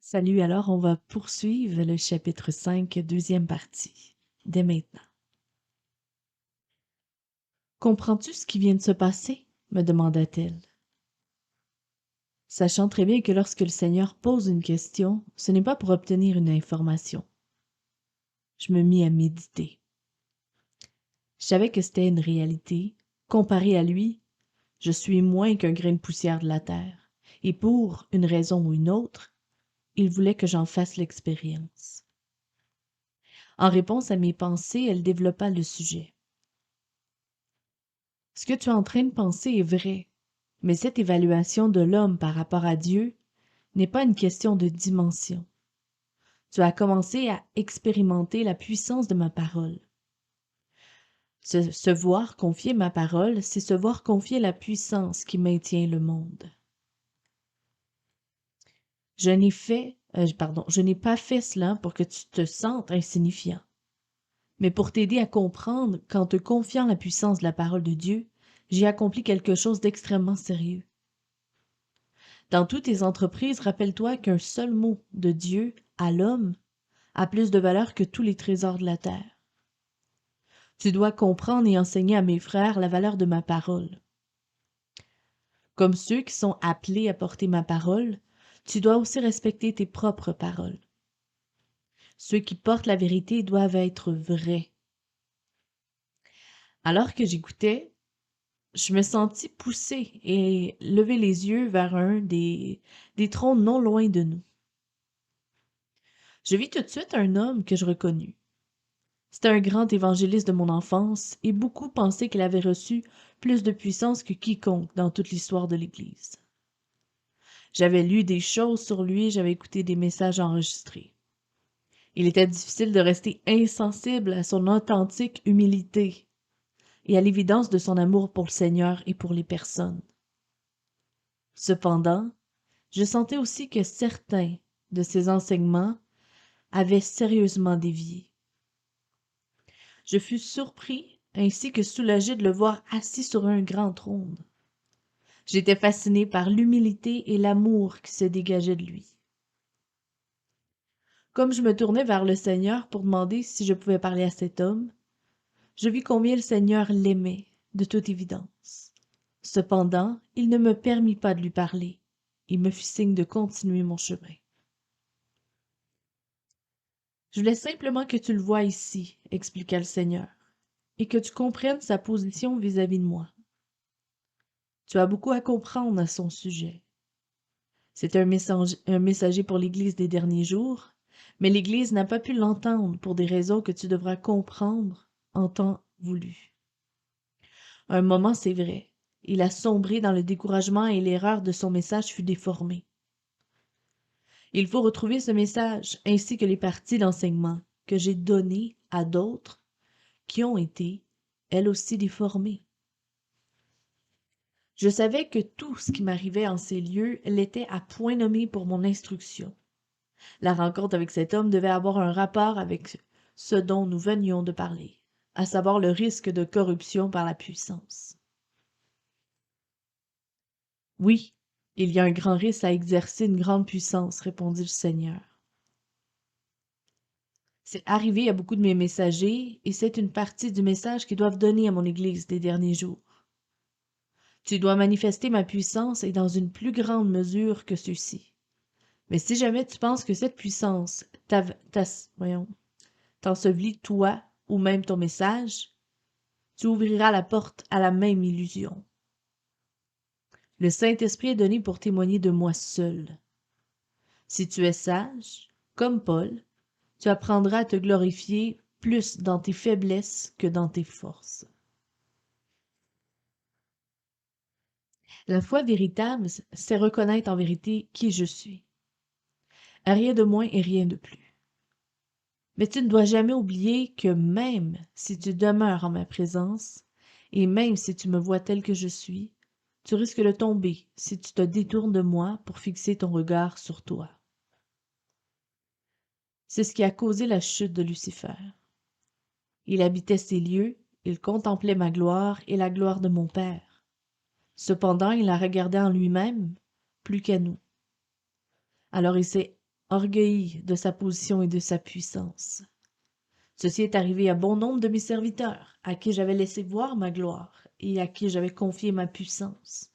Salut, alors on va poursuivre le chapitre 5, deuxième partie, dès maintenant. Comprends-tu ce qui vient de se passer? Me demanda-t-elle, sachant très bien que lorsque le Seigneur pose une question, ce n'est pas pour obtenir une information. Je me mis à méditer. Je savais que c'était une réalité. Comparé à lui, je suis moins qu'un grain de poussière de la terre, et pour une raison ou une autre, il voulait que j'en fasse l'expérience. En réponse à mes pensées, elle développa le sujet. Ce que tu es en train de penser est vrai, mais cette évaluation de l'homme par rapport à Dieu n'est pas une question de dimension. Tu as commencé à expérimenter la puissance de ma parole. Se voir confier ma parole, c'est se voir confier la puissance qui maintient le monde. Je n'ai pas fait cela pour que tu te sentes insignifiant, mais pour t'aider à comprendre qu'en te confiant la puissance de la parole de Dieu, j'ai accompli quelque chose d'extrêmement sérieux. Dans toutes tes entreprises, rappelle-toi qu'un seul mot de Dieu à l'homme a plus de valeur que tous les trésors de la terre. Tu dois comprendre et enseigner à mes frères la valeur de ma parole. Comme ceux qui sont appelés à porter ma parole, tu dois aussi respecter tes propres paroles. Ceux qui portent la vérité doivent être vrais. Alors que j'écoutais, je me sentis pousser et lever les yeux vers un des trônes non loin de nous. Je vis tout de suite un homme que je reconnus. C'était un grand évangéliste de mon enfance, et beaucoup pensaient qu'il avait reçu plus de puissance que quiconque dans toute l'histoire de l'Église. J'avais lu des choses sur lui, j'avais écouté des messages enregistrés. Il était difficile de rester insensible à son authentique humilité et à l'évidence de son amour pour le Seigneur et pour les personnes. Cependant, je sentais aussi que certains de ses enseignements avaient sérieusement dévié. Je fus surpris ainsi que soulagé de le voir assis sur un grand trône. J'étais fasciné par l'humilité et l'amour qui se dégageaient de lui. Comme je me tournais vers le Seigneur pour demander si je pouvais parler à cet homme, je vis combien le Seigneur l'aimait, de toute évidence. Cependant, il ne me permit pas de lui parler. Il me fit signe de continuer mon chemin. Je voulais simplement que tu le voies ici, expliqua le Seigneur, et que tu comprennes sa position vis-à-vis de moi. Tu as beaucoup à comprendre à son sujet. C'est un messager pour l'Église des derniers jours, mais l'Église n'a pas pu l'entendre pour des raisons que tu devras comprendre en temps voulu. Un moment, c'est vrai, il a sombré dans le découragement et l'erreur de son message fut déformée. Il faut retrouver ce message ainsi que les parties d'enseignement que j'ai données à d'autres qui ont été, elles aussi, déformées. Je savais que tout ce qui m'arrivait en ces lieux l'était à point nommé pour mon instruction. La rencontre avec cet homme devait avoir un rapport avec ce dont nous venions de parler, à savoir le risque de corruption par la puissance. Oui, il y a un grand risque à exercer une grande puissance, répondit le Seigneur. C'est arrivé à beaucoup de mes messagers, et c'est une partie du message qu'ils doivent donner à mon Église des derniers jours. Tu dois manifester ma puissance et dans une plus grande mesure que ceux-ci. Mais si jamais tu penses que cette puissance t'ensevelit toi ou même ton message, tu ouvriras la porte à la même illusion. Le Saint-Esprit est donné pour témoigner de moi seul. Si tu es sage, comme Paul, tu apprendras à te glorifier plus dans tes faiblesses que dans tes forces. La foi véritable, c'est reconnaître en vérité qui je suis. Rien de moins et rien de plus. Mais tu ne dois jamais oublier que même si tu demeures en ma présence, et même si tu me vois tel que je suis, tu risques de tomber si tu te détournes de moi pour fixer ton regard sur toi. C'est ce qui a causé la chute de Lucifer. Il habitait ces lieux, il contemplait ma gloire et la gloire de mon Père. Cependant, il la regardait en lui-même plus qu'à nous. Alors il s'est orgueilli de sa position et de sa puissance. Ceci est arrivé à bon nombre de mes serviteurs, à qui j'avais laissé voir ma gloire et à qui j'avais confié ma puissance.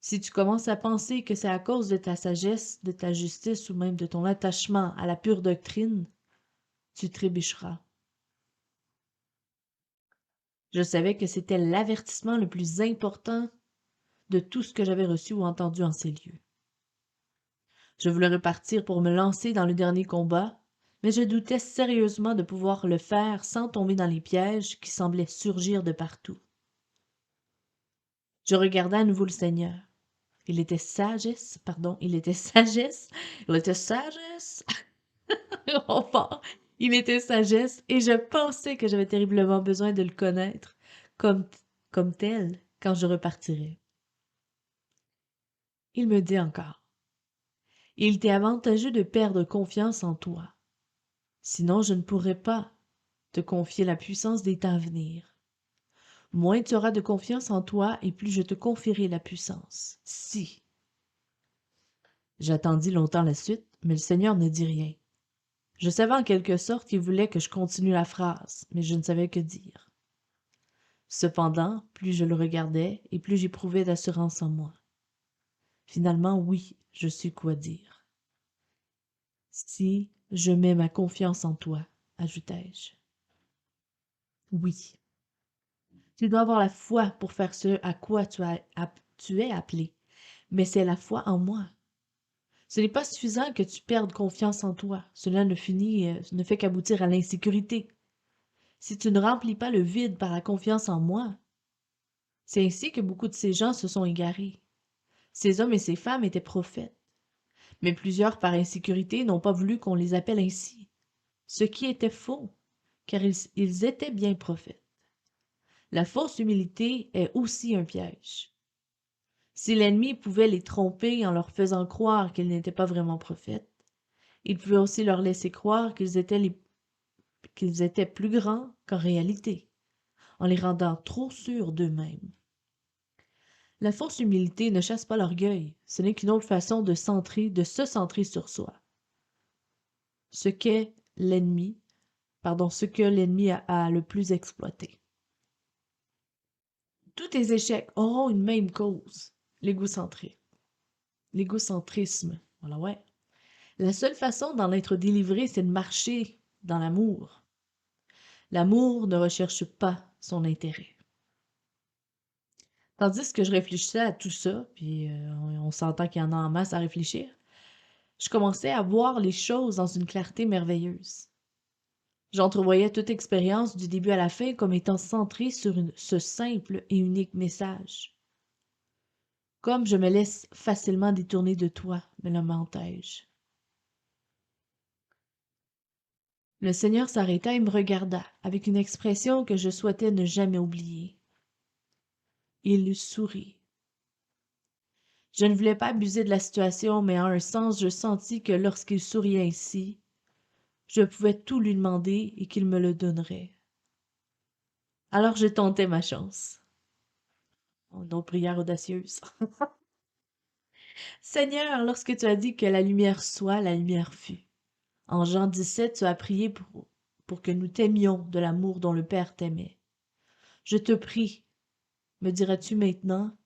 Si tu commences à penser que c'est à cause de ta sagesse, de ta justice ou même de ton attachement à la pure doctrine, tu trébucheras. Je savais que c'était l'avertissement le plus important de tout ce que j'avais reçu ou entendu en ces lieux. Je voulais repartir pour me lancer dans le dernier combat, mais je doutais sérieusement de pouvoir le faire sans tomber dans les pièges qui semblaient surgir de partout. Je regardai à nouveau le Seigneur. Il était sagesse, enfin, il était sagesse, et je pensais que j'avais terriblement besoin de le connaître comme, comme tel quand je repartirais. Il me dit encore, il t'est avantageux de perdre confiance en toi. Sinon, je ne pourrais pas te confier la puissance des temps à venir. Moins tu auras de confiance en toi, et plus je te confierai la puissance. Si. J'attendis longtemps la suite, mais le Seigneur ne dit rien. Je savais en quelque sorte qu'il voulait que je continue la phrase, mais je ne savais que dire. Cependant, plus je le regardais, et plus j'éprouvais d'assurance en moi. Finalement, oui, je sus quoi dire. Si je mets ma confiance en toi, ajoutai-je. Oui. Tu dois avoir la foi pour faire ce à quoi tu es appelé, mais c'est la foi en moi. Ce n'est pas suffisant que tu perdes confiance en toi. Cela ne fait qu'aboutir à l'insécurité. Si tu ne remplis pas le vide par la confiance en moi, c'est ainsi que beaucoup de ces gens se sont égarés. Ces hommes et ces femmes étaient prophètes, mais plusieurs par insécurité n'ont pas voulu qu'on les appelle ainsi, ce qui était faux, car ils étaient bien prophètes. La fausse humilité est aussi un piège. Si l'ennemi pouvait les tromper en leur faisant croire qu'ils n'étaient pas vraiment prophètes, il pouvait aussi leur laisser croire qu'ils étaient plus grands qu'en réalité, en les rendant trop sûrs d'eux-mêmes. La fausse humilité ne chasse pas l'orgueil, ce n'est qu'une autre façon de se centrer sur soi. Ce que l'ennemi a le plus exploité. Tous tes échecs auront une même cause, l'égocentrisme. L'égocentrisme, voilà, ouais. La seule façon d'en être délivré, c'est de marcher dans l'amour. L'amour ne recherche pas son intérêt. Tandis que je réfléchissais à tout ça, puis on s'entend qu'il y en a en masse à réfléchir, je commençais à voir les choses dans une clarté merveilleuse. J'entrevoyais toute expérience du début à la fin comme étant centrée sur ce simple et unique message. Comme je me laisse facilement détourner de toi, me lamentai-je. Le Seigneur s'arrêta et me regarda, avec une expression que je souhaitais ne jamais oublier. Il sourit. Je ne voulais pas abuser de la situation, mais en un sens, je sentis que lorsqu'il souriait ainsi, je pouvais tout lui demander et qu'il me le donnerait. Alors je tentai ma chance. Oh, une autre prière audacieuse. Seigneur, lorsque tu as dit que la lumière soit, la lumière fut. En Jean 17, tu as prié pour que nous t'aimions de l'amour dont le Père t'aimait. Je te prie, me diras-tu maintenant,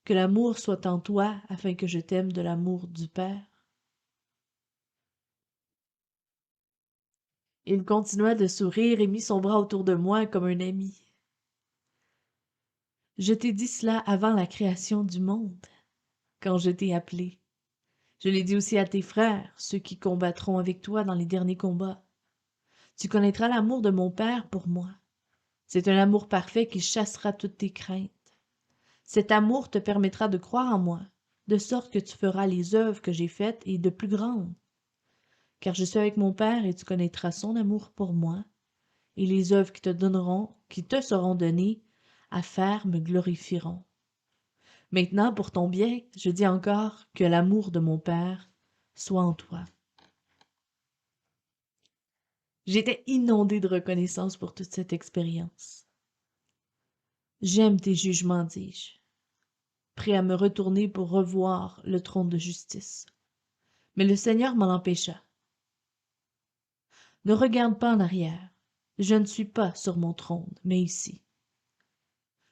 que l'amour soit en toi afin que je t'aime de l'amour du Père? Il continua de sourire et mit son bras autour de moi comme un ami. Je t'ai dit cela avant la création du monde, quand je t'ai appelé. Je l'ai dit aussi à tes frères, ceux qui combattront avec toi dans les derniers combats. Tu connaîtras l'amour de mon Père pour moi. C'est un amour parfait qui chassera toutes tes craintes. Cet amour te permettra de croire en moi, de sorte que tu feras les œuvres que j'ai faites et de plus grandes. Car je suis avec mon Père et tu connaîtras son amour pour moi, et les œuvres qui te seront données à faire me glorifieront. Maintenant, pour ton bien, je dis encore que l'amour de mon Père soit en toi. J'étais inondée de reconnaissance pour toute cette expérience. J'aime tes jugements, dis-je, prêt à me retourner pour revoir le trône de justice. Mais le Seigneur m'en empêcha. Ne regarde pas en arrière. Je ne suis pas sur mon trône, mais ici.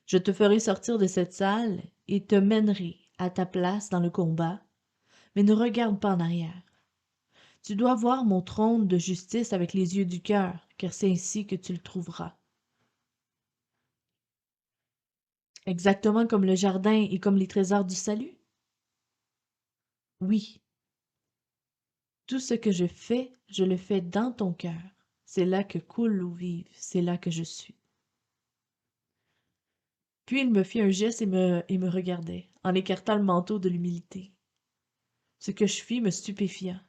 Je te ferai sortir de cette salle et te mènerai à ta place dans le combat, mais ne regarde pas en arrière. Tu dois voir mon trône de justice avec les yeux du cœur, car c'est ainsi que tu le trouveras. Exactement comme le jardin et comme les trésors du salut? Oui, tout ce que je le fais dans ton cœur. C'est là que coule l'eau vive, c'est là que je suis. Puis il me fit un geste et me regardait, en écartant le manteau de l'humilité. Ce que je fis me stupéfia.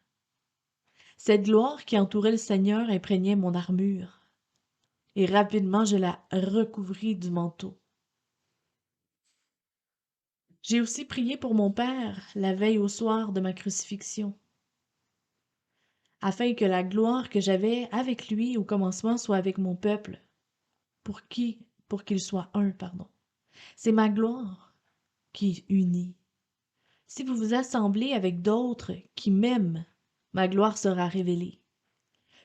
Cette gloire qui entourait le Seigneur imprégnait mon armure, et rapidement je la recouvris du manteau. J'ai aussi prié pour mon père la veille au soir de ma crucifixion, afin que la gloire que j'avais avec lui au commencement soit avec mon peuple, pour qu'il soit un, pardon. C'est ma gloire qui unit. Si vous vous assemblez avec d'autres qui m'aiment, ma gloire sera révélée.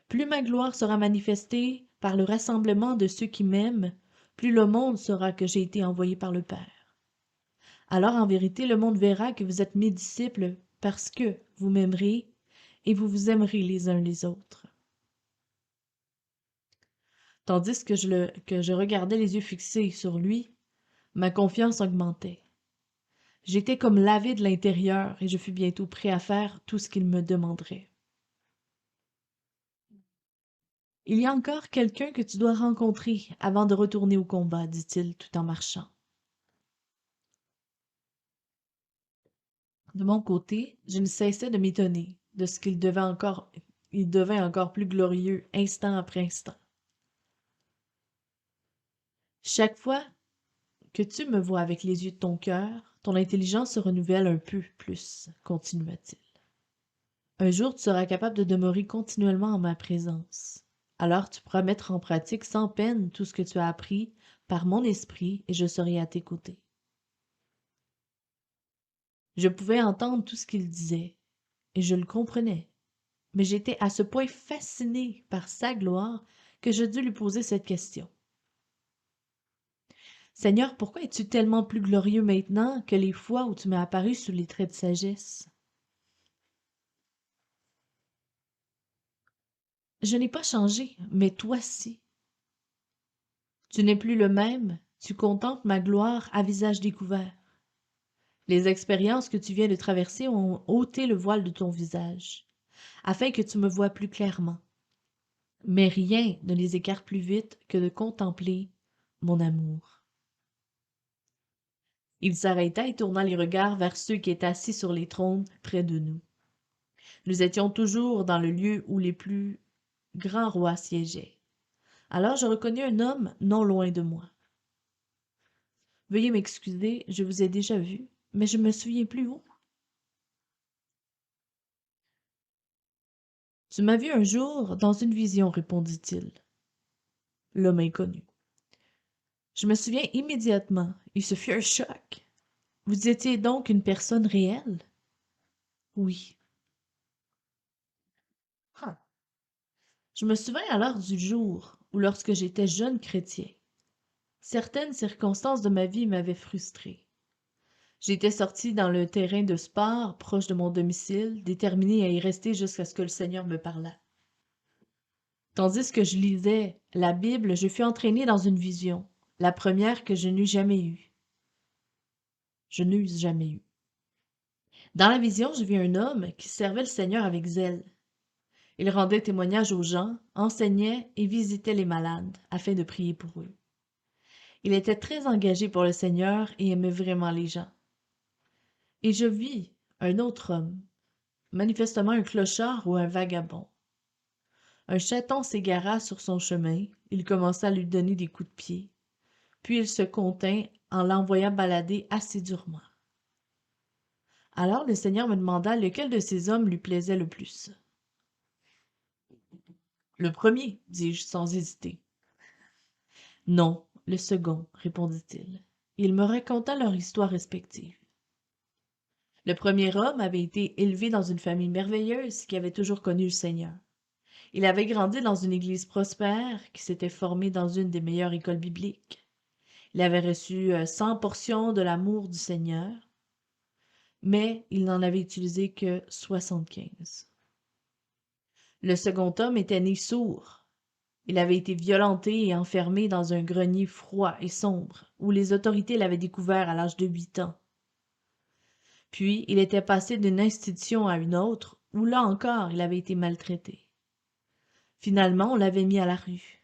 Plus ma gloire sera manifestée par le rassemblement de ceux qui m'aiment, plus le monde saura que j'ai été envoyé par le Père. Alors en vérité, le monde verra que vous êtes mes disciples parce que vous m'aimerez et vous vous aimerez les uns les autres. Tandis que je regardais les yeux fixés sur lui, ma confiance augmentait. J'étais comme lavé de l'intérieur et je fus bientôt prêt à faire tout ce qu'il me demanderait. Il y a encore quelqu'un que tu dois rencontrer avant de retourner au combat, dit-il tout en marchant. De mon côté, je ne cessais de m'étonner de ce il devint encore plus glorieux instant après instant. Chaque fois que tu me vois avec les yeux de ton cœur, ton intelligence se renouvelle un peu plus, continua-t-il. Un jour, tu seras capable de demeurer continuellement en ma présence. Alors tu pourras mettre en pratique sans peine tout ce que tu as appris par mon esprit et je serai à tes côtés. Je pouvais entendre tout ce qu'il disait, et je le comprenais, mais j'étais à ce point fasciné par sa gloire que je dus lui poser cette question. Seigneur, pourquoi es-tu tellement plus glorieux maintenant que les fois où tu m'as apparu sous les traits de sagesse? Je n'ai pas changé, mais toi si. Tu n'es plus le même, tu contemples ma gloire à visage découvert. Les expériences que tu viens de traverser ont ôté le voile de ton visage, afin que tu me voies plus clairement. Mais rien ne les écarte plus vite que de contempler mon amour. Il s'arrêta et tourna les regards vers ceux qui étaient assis sur les trônes près de nous. Nous étions toujours dans le lieu où les plus grands rois siégeaient. Alors je reconnus un homme non loin de moi. Veuillez m'excuser, je vous ai déjà vu, mais je me souviens plus où. Tu m'as vu un jour dans une vision, répondit-il. L'homme inconnu. Je me souviens immédiatement, et ce fut un choc. Vous étiez donc une personne réelle? Oui. Ah. Je me souviens alors du jour où, lorsque j'étais jeune chrétien, certaines circonstances de ma vie m'avaient frustré. J'étais sorti dans le terrain de sport proche de mon domicile, déterminé à y rester jusqu'à ce que le Seigneur me parlât. Tandis que je lisais la Bible, je fus entraîné dans une vision, la première que je n'eus jamais eue. Je n'eus jamais eue. Dans la vision, je vis un homme qui servait le Seigneur avec zèle. Il rendait témoignage aux gens, enseignait et visitait les malades afin de prier pour eux. Il était très engagé pour le Seigneur et aimait vraiment les gens. Et je vis un autre homme, manifestement un clochard ou un vagabond. Un chaton s'égara sur son chemin, il commença à lui donner des coups de pied, puis il se contint en l'envoyant balader assez durement. Alors le Seigneur me demanda lequel de ces hommes lui plaisait le plus. Le premier, dis-je sans hésiter. Non, le second, répondit-il. Il me raconta leur histoire respective. Le premier homme avait été élevé dans une famille merveilleuse qui avait toujours connu le Seigneur. Il avait grandi dans une église prospère qui s'était formée dans une des meilleures écoles bibliques. Il avait reçu 100 portions de l'amour du Seigneur, mais il n'en avait utilisé que 75. Le second homme était né sourd. Il avait été violenté et enfermé dans un grenier froid et sombre, où les autorités l'avaient découvert à l'âge de 8 ans. Puis, il était passé d'une institution à une autre, où là encore, il avait été maltraité. Finalement, on l'avait mis à la rue.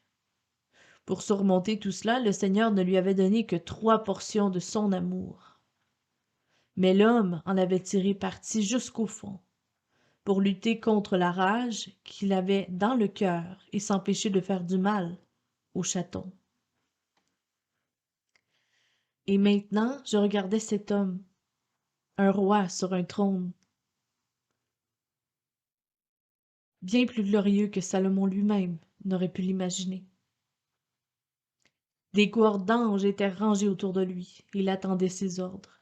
Pour surmonter tout cela, le Seigneur ne lui avait donné que 3 portions de son amour. Mais l'homme en avait tiré parti jusqu'au fond, pour lutter contre la rage qu'il avait dans le cœur et s'empêcher de faire du mal au chaton. Et maintenant, je regardais cet homme, un roi sur un trône, bien plus glorieux que Salomon lui-même n'aurait pu l'imaginer. Des cohortes d'anges étaient rangés autour de lui. Il attendait ses ordres.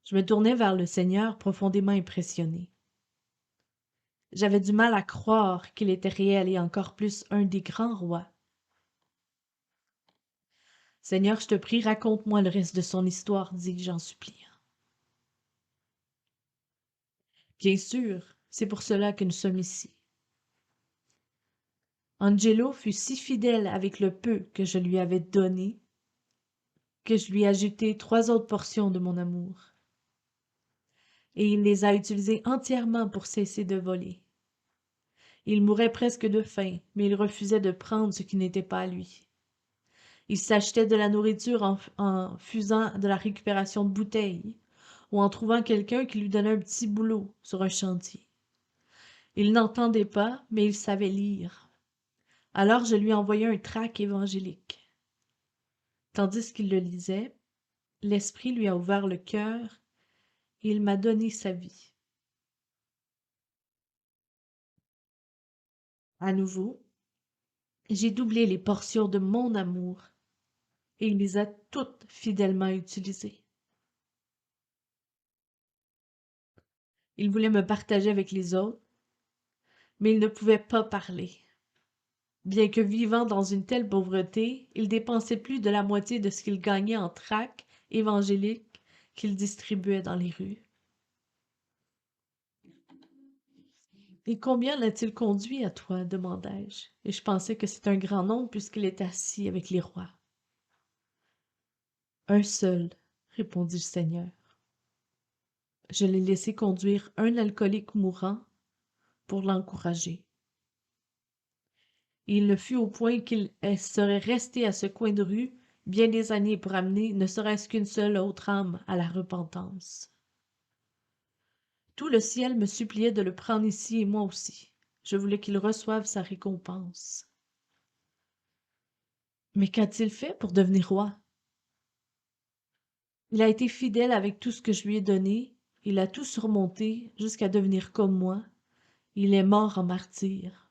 Je me tournai vers le Seigneur, profondément impressionné. J'avais du mal à croire qu'il était réel et encore plus un des grands rois. Seigneur, je te prie, raconte-moi le reste de son histoire, dis-je en suppliant. Bien sûr, c'est pour cela que nous sommes ici. Angelo fut si fidèle avec le peu que je lui avais donné que je lui ai ajouté 3 autres portions de mon amour. Et il les a utilisées entièrement pour cesser de voler. Il mourait presque de faim, mais il refusait de prendre ce qui n'était pas à lui. Il s'achetait de la nourriture en faisant de la récupération de bouteilles ou en trouvant quelqu'un qui lui donnait un petit boulot sur un chantier. Il n'entendait pas, mais il savait lire. Alors je lui envoyai un tract évangélique. Tandis qu'il le lisait, l'Esprit lui a ouvert le cœur et il m'a donné sa vie. À nouveau, j'ai doublé les portions de mon amour et il les a toutes fidèlement utilisées. Il voulait me partager avec les autres, mais il ne pouvait pas parler. Bien que vivant dans une telle pauvreté, il dépensait plus de la moitié de ce qu'il gagnait en tracts évangéliques qu'il distribuait dans les rues. Et combien l'a-t-il conduit à toi, demandai-je, et je pensais que c'était un grand nombre puisqu'il était assis avec les rois. Un seul, répondit le Seigneur. Je l'ai laissé conduire un alcoolique mourant pour l'encourager. Et il ne fut au point qu'il serait resté à ce coin de rue bien des années pour amener ne serait-ce qu'une seule autre âme à la repentance. Tout le ciel me suppliait de le prendre ici et moi aussi. Je voulais qu'il reçoive sa récompense. Mais qu'a-t-il fait pour devenir roi? Il a été fidèle avec tout ce que je lui ai donné, il a tout surmonté jusqu'à devenir comme moi. Il est mort en martyr.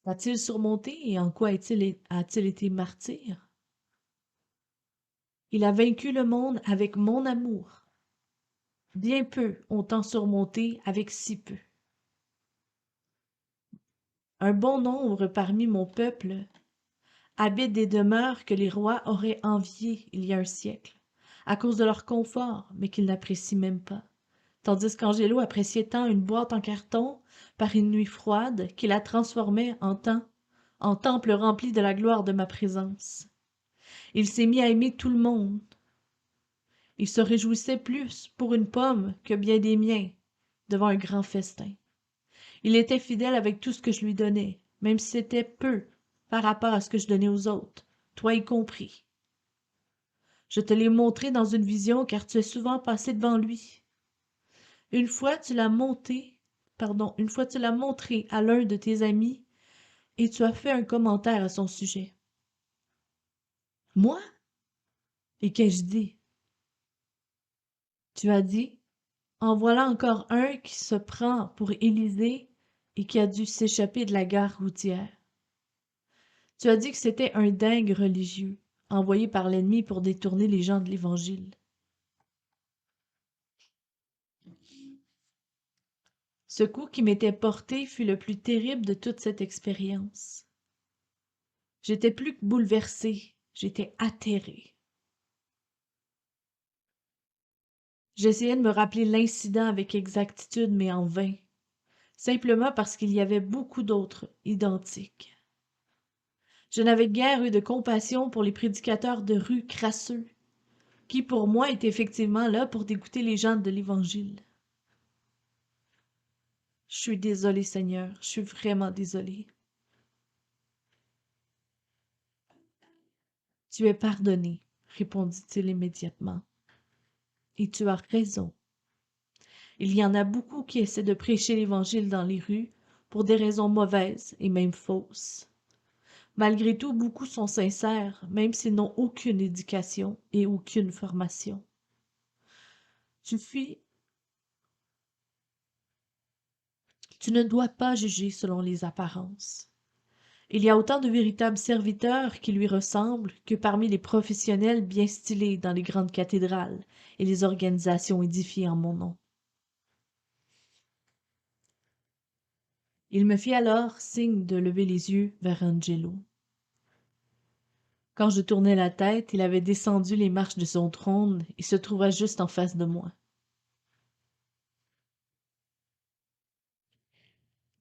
A-t-il surmonté et en quoi a-t-il été martyr? Il a vaincu le monde avec mon amour. Bien peu ont tant surmonté avec si peu. Un bon nombre parmi mon peuple habitent des demeures que les rois auraient enviées il y a un siècle, à cause de leur confort, mais qu'ils n'apprécient même pas. Tandis qu'Angelo appréciait tant une boîte en carton par une nuit froide qu'il la transformait en temple rempli de la gloire de ma présence. Il s'est mis à aimer tout le monde. Il se réjouissait plus pour une pomme que bien des miens devant un grand festin. Il était fidèle avec tout ce que je lui donnais, même si c'était peu par rapport à ce que je donnais aux autres, toi y compris. Je te l'ai montré dans une vision car tu es souvent passé devant lui. Une fois tu l'as montré à l'un de tes amis et tu as fait un commentaire à son sujet. Moi? Et qu'ai-je dit? Tu as dit, en voilà encore un qui se prend pour Élysée et qui a dû s'échapper de la gare routière. Tu as dit que c'était un dingue religieux, envoyé par l'ennemi pour détourner les gens de l'Évangile. Ce coup qui m'était porté fut le plus terrible de toute cette expérience. J'étais plus que bouleversée, j'étais atterrée. J'essayais de me rappeler l'incident avec exactitude, mais en vain, simplement parce qu'il y avait beaucoup d'autres identiques. Je n'avais guère eu de compassion pour les prédicateurs de rue crasseux, qui pour moi étaient effectivement là pour dégoûter les gens de l'Évangile. Je suis désolée, Seigneur, je suis vraiment désolée. Tu es pardonné, répondit-il immédiatement. Et tu as raison. Il y en a beaucoup qui essaient de prêcher l'Évangile dans les rues pour des raisons mauvaises et même fausses. Malgré tout, beaucoup sont sincères, même s'ils n'ont aucune éducation et aucune formation. Tu fuis, tu ne dois pas juger selon les apparences. Il y a autant de véritables serviteurs qui lui ressemblent que parmi les professionnels bien stylés dans les grandes cathédrales et les organisations édifiées en mon nom. Il me fit alors signe de lever les yeux vers Angelo. Quand je tournai la tête, il avait descendu les marches de son trône et se trouva juste en face de moi.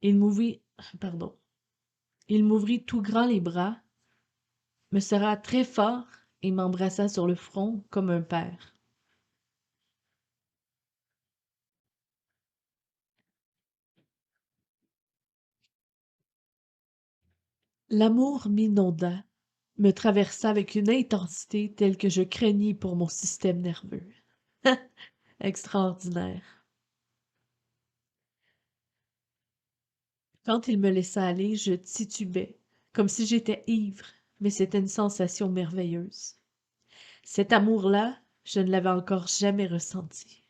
Il m'ouvrit, pardon, il m'ouvrit tout grand les bras, me serra très fort et m'embrassa sur le front comme un père. L'amour m'inonda, me traversa avec une intensité telle que je craignis pour mon système nerveux. Extraordinaire. Quand il me laissa aller, je titubais, comme si j'étais ivre, mais c'était une sensation merveilleuse. Cet amour-là, je ne l'avais encore jamais ressenti.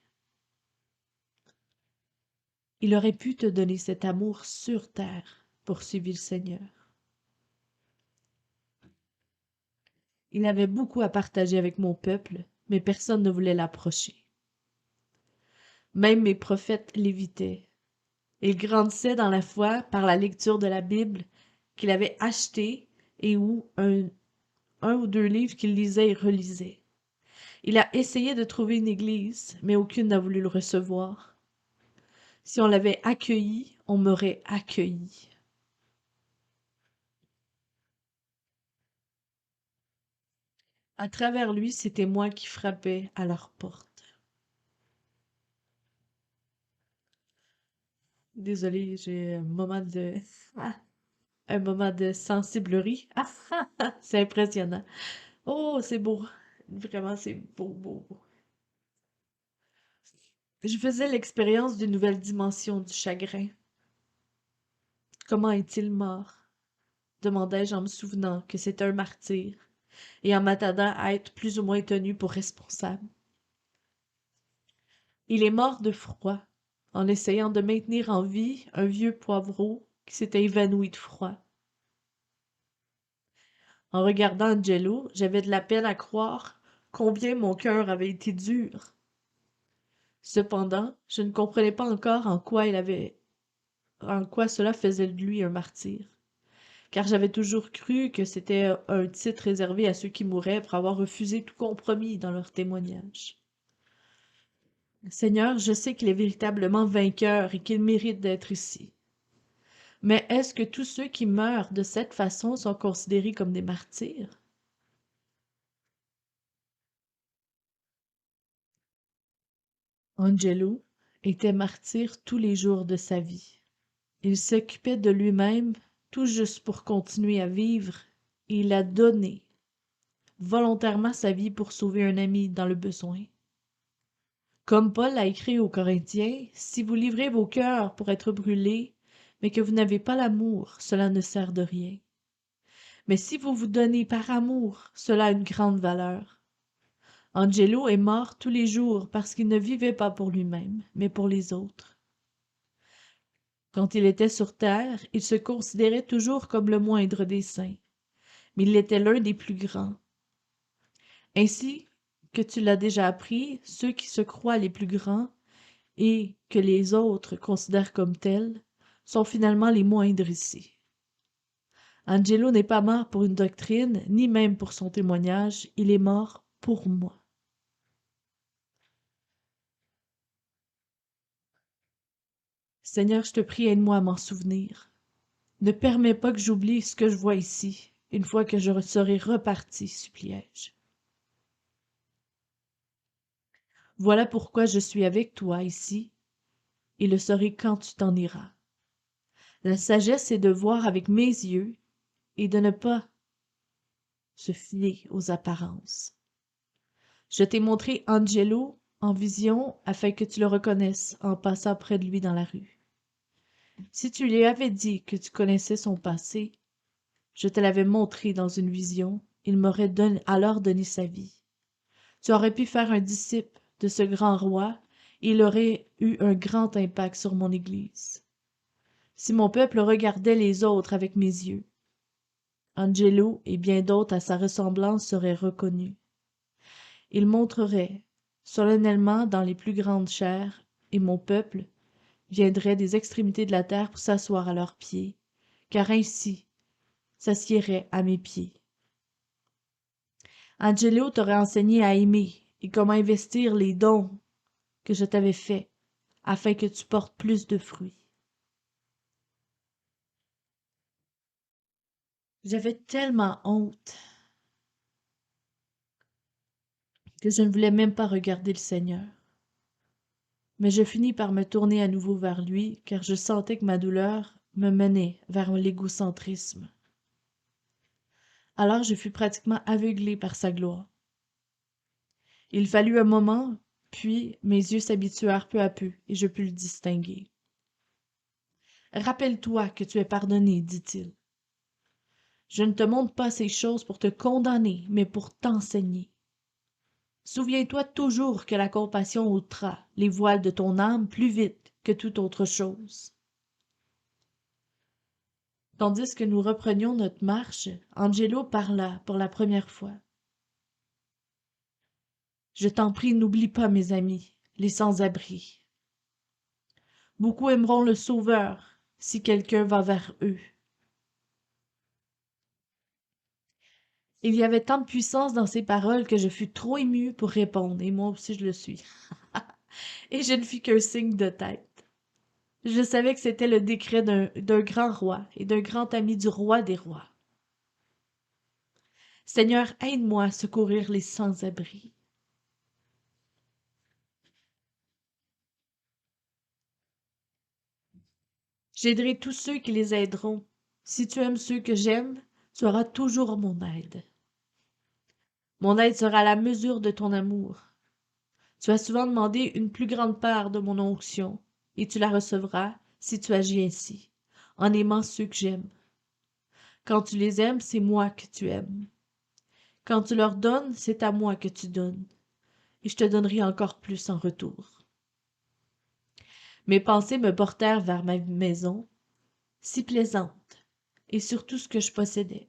Il aurait pu te donner cet amour sur terre, poursuivit le Seigneur. Il avait beaucoup à partager avec mon peuple, mais personne ne voulait l'approcher. Même mes prophètes l'évitaient. Il grandissait dans la foi par la lecture de la Bible qu'il avait achetée et ou un ou deux livres qu'il lisait et relisait. Il a essayé de trouver une église, mais aucune n'a voulu le recevoir. Si on l'avait accueilli, on m'aurait accueilli. À travers lui, c'était moi qui frappais à leur porte. Désolée, j'ai un moment de sensiblerie. C'est impressionnant. Oh, c'est beau. Vraiment, c'est beau, beau, beau. Je faisais l'expérience d'une nouvelle dimension du chagrin. Comment est-il mort? Demandai-je en me souvenant que c'était un martyr et en m'attendant à être plus ou moins tenu pour responsable. Il est mort de froid, en essayant de maintenir en vie un vieux poivreau qui s'était évanoui de froid. En regardant Angelo, j'avais de la peine à croire combien mon cœur avait été dur. Cependant, je ne comprenais pas encore en quoi cela faisait de lui un martyr, car j'avais toujours cru que c'était un titre réservé à ceux qui mouraient pour avoir refusé tout compromis dans leur témoignage. Seigneur, je sais qu'il est véritablement vainqueur et qu'il mérite d'être ici. Mais est-ce que tous ceux qui meurent de cette façon sont considérés comme des martyrs? Angelo était martyr tous les jours de sa vie. Il s'occupait de lui-même tout juste pour continuer à vivre, et il a donné volontairement sa vie pour sauver un ami dans le besoin. Comme Paul l'a écrit aux Corinthiens, si vous livrez vos cœurs pour être brûlés, mais que vous n'avez pas l'amour, cela ne sert de rien. Mais si vous vous donnez par amour, cela a une grande valeur. Angelo est mort tous les jours parce qu'il ne vivait pas pour lui-même, mais pour les autres. Quand il était sur terre, il se considérait toujours comme le moindre des saints, mais il était l'un des plus grands. Ainsi que tu l'as déjà appris, ceux qui se croient les plus grands et que les autres considèrent comme tels, sont finalement les moindres ici. Angelo n'est pas mort pour une doctrine, ni même pour son témoignage, il est mort pour moi. Seigneur, je te prie, aide-moi à m'en souvenir. Ne permets pas que j'oublie ce que je vois ici, une fois que je serai reparti, suppliai-je. Voilà pourquoi je suis avec toi ici, et le serai quand tu t'en iras. La sagesse est de voir avec mes yeux et de ne pas se fier aux apparences. Je t'ai montré Angelo en vision afin que tu le reconnaisses en passant près de lui dans la rue. Si tu lui avais dit que tu connaissais son passé, je te l'avais montré dans une vision, il m'aurait alors donné sa vie. Tu aurais pu faire un disciple de ce grand roi, et il aurait eu un grand impact sur mon Église. Si mon peuple regardait les autres avec mes yeux, Angelo et bien d'autres à sa ressemblance seraient reconnus. Il montrerait solennellement dans les plus grandes chaires, et mon peuple viendrait des extrémités de la terre pour s'asseoir à leurs pieds, car ainsi s'assiérait à mes pieds. Angelo t'aurait enseigné à aimer et comment investir les dons que je t'avais faits, afin que tu portes plus de fruits. J'avais tellement honte que je ne voulais même pas regarder le Seigneur. Mais je finis par me tourner à nouveau vers lui, car je sentais que ma douleur me menait vers l'égocentrisme. Alors je fus pratiquement aveuglé par sa gloire. Il fallut un moment, puis mes yeux s'habituèrent peu à peu, et je pus le distinguer. « Rappelle-toi que tu es pardonné, dit-il. Je ne te montre pas ces choses pour te condamner, mais pour t'enseigner. Souviens-toi toujours que la compassion ôtera les voiles de ton âme plus vite que toute autre chose. » Tandis que nous reprenions notre marche, Angelo parla pour la première fois. « Je t'en prie, n'oublie pas, mes amis, les sans-abri. Beaucoup aimeront le Sauveur si quelqu'un va vers eux. » Il y avait tant de puissance dans ces paroles que je fus trop ému pour répondre, et moi aussi je le suis. Et je ne fis qu'un signe de tête. Je savais que c'était le décret d'un grand roi et d'un grand ami du roi des rois. Seigneur, aide-moi à secourir les sans-abri. J'aiderai tous ceux qui les aideront. Si tu aimes ceux que j'aime, tu auras toujours mon aide. Mon aide sera à la mesure de ton amour. Tu as souvent demandé une plus grande part de mon onction, et tu la recevras si tu agis ainsi, en aimant ceux que j'aime. Quand tu les aimes, c'est moi que tu aimes. Quand tu leur donnes, c'est à moi que tu donnes, et je te donnerai encore plus en retour. Mes pensées me portèrent vers ma maison, si plaisante, et sur tout ce que je possédais.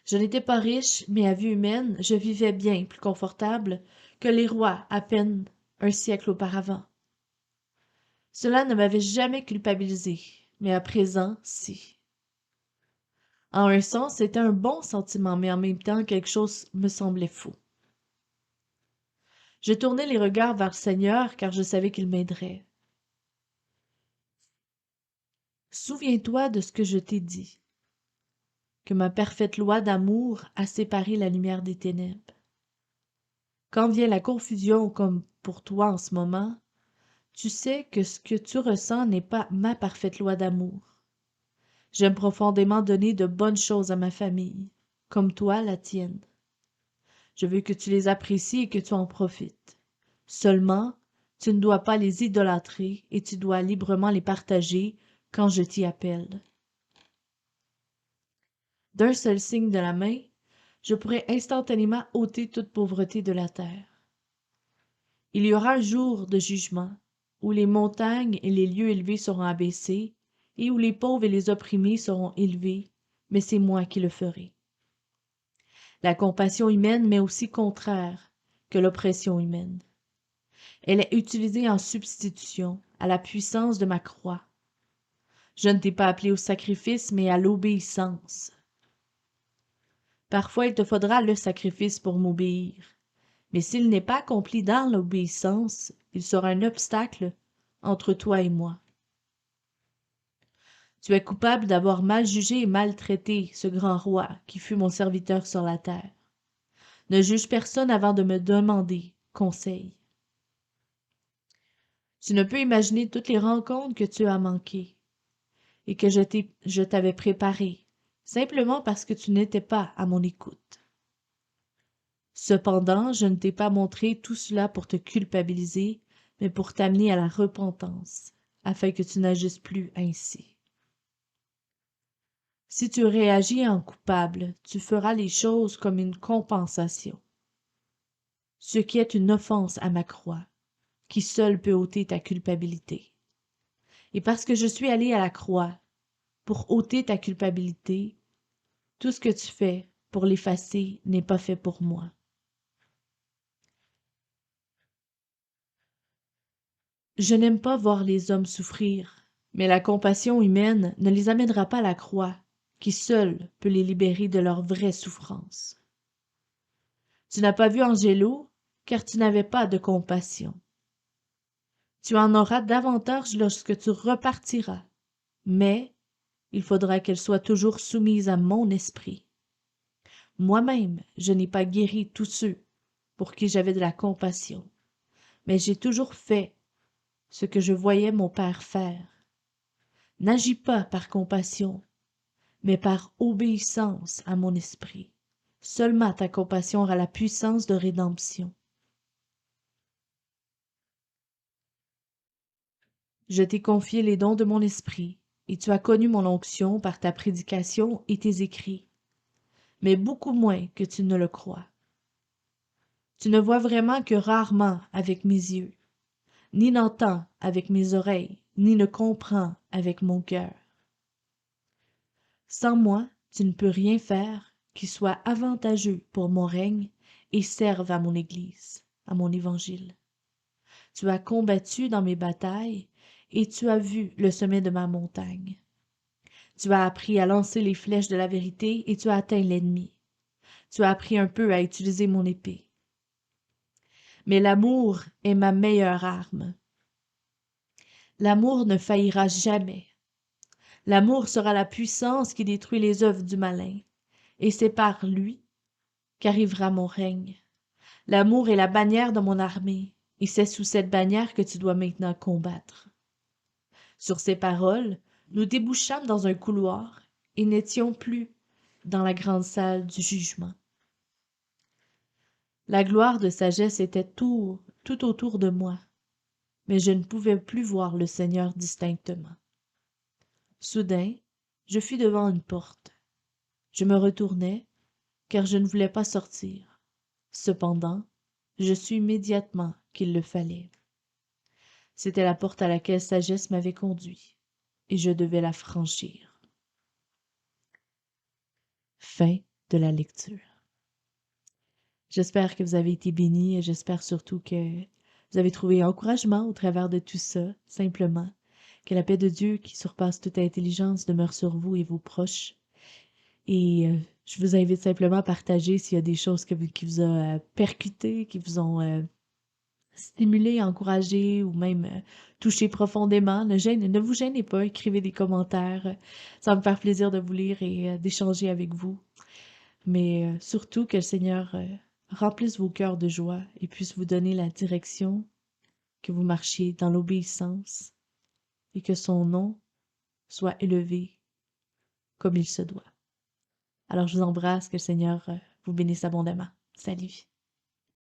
Je n'étais pas riche, mais à vue humaine, je vivais bien plus confortable que les rois à peine un siècle auparavant. Cela ne m'avait jamais culpabilisé, mais à présent, si. En un sens, c'était un bon sentiment, mais en même temps, quelque chose me semblait faux. Je tournai les regards vers le Seigneur, car je savais qu'il m'aiderait. Souviens-toi de ce que je t'ai dit, que ma parfaite loi d'amour a séparé la lumière des ténèbres. Quand vient la confusion comme pour toi en ce moment, tu sais que ce que tu ressens n'est pas ma parfaite loi d'amour. J'aime profondément donner de bonnes choses à ma famille, comme toi la tienne. Je veux que tu les apprécies et que tu en profites. Seulement, tu ne dois pas les idolâtrer et tu dois librement les partager quand je t'y appelle. D'un seul signe de la main, je pourrais instantanément ôter toute pauvreté de la terre. Il y aura un jour de jugement, où les montagnes et les lieux élevés seront abaissés, et où les pauvres et les opprimés seront élevés, mais c'est moi qui le ferai. La compassion humaine m'est aussi contraire que l'oppression humaine. Elle est utilisée en substitution à la puissance de ma croix. Je ne t'ai pas appelé au sacrifice, mais à l'obéissance. Parfois, il te faudra le sacrifice pour m'obéir. Mais s'il n'est pas accompli dans l'obéissance, il sera un obstacle entre toi et moi. Tu es coupable d'avoir mal jugé et maltraité ce grand roi qui fut mon serviteur sur la terre. Ne juge personne avant de me demander conseil. Tu ne peux imaginer toutes les rencontres que tu as manquées et que je t'avais préparées, simplement parce que tu n'étais pas à mon écoute. Cependant, je ne t'ai pas montré tout cela pour te culpabiliser, mais pour t'amener à la repentance, afin que tu n'agisses plus ainsi. Si tu réagis en coupable, tu feras les choses comme une compensation, ce qui est une offense à ma croix, qui seule peut ôter ta culpabilité. Et parce que je suis allé à la croix pour ôter ta culpabilité, tout ce que tu fais pour l'effacer n'est pas fait pour moi. Je n'aime pas voir les hommes souffrir, mais la compassion humaine ne les amènera pas à la croix, qui seule peut les libérer de leur vraie souffrance. Tu n'as pas vu Angelo, car tu n'avais pas de compassion. Tu en auras davantage lorsque tu repartiras, mais il faudra qu'elle soit toujours soumise à mon esprit. Moi-même, je n'ai pas guéri tous ceux pour qui j'avais de la compassion, mais j'ai toujours fait ce que je voyais mon père faire. N'agis pas par compassion, mais par obéissance à mon esprit. Seulement ta compassion aura la puissance de rédemption. Je t'ai confié les dons de mon esprit, et tu as connu mon onction par ta prédication et tes écrits, mais beaucoup moins que tu ne le crois. Tu ne vois vraiment que rarement avec mes yeux, ni n'entends avec mes oreilles, ni ne comprends avec mon cœur. Sans moi, tu ne peux rien faire qui soit avantageux pour mon règne et serve à mon Église, à mon Évangile. Tu as combattu dans mes batailles et tu as vu le sommet de ma montagne. Tu as appris à lancer les flèches de la vérité et tu as atteint l'ennemi. Tu as appris un peu à utiliser mon épée. Mais l'amour est ma meilleure arme. L'amour ne faillira jamais. L'amour sera la puissance qui détruit les œuvres du malin, et c'est par lui qu'arrivera mon règne. L'amour est la bannière de mon armée, et c'est sous cette bannière que tu dois maintenant combattre. Sur ces paroles, nous débouchâmes dans un couloir et n'étions plus dans la grande salle du jugement. La gloire de sagesse était tout autour de moi, mais je ne pouvais plus voir le Seigneur distinctement. Soudain, je fus devant une porte. Je me retournai, car je ne voulais pas sortir. Cependant, je sus immédiatement qu'il le fallait. C'était la porte à laquelle sagesse m'avait conduit, et je devais la franchir. Fin de la lecture. J'espère que vous avez été bénis et j'espère surtout que vous avez trouvé encouragement au travers de tout ça, simplement. Que la paix de Dieu qui surpasse toute intelligence demeure sur vous et vos proches. Et je vous invite simplement à partager s'il y a des choses qui vous ont percuté, qui vous ont stimulé, encouragé ou même touché profondément. Ne vous gênez pas, écrivez des commentaires. Ça va me faire plaisir de vous lire et d'échanger avec vous. Mais surtout que le Seigneur remplisse vos cœurs de joie et puisse vous donner la direction, que vous marchiez dans l'obéissance et que son nom soit élevé comme il se doit. Alors je vous embrasse, que le Seigneur vous bénisse abondamment. Salut!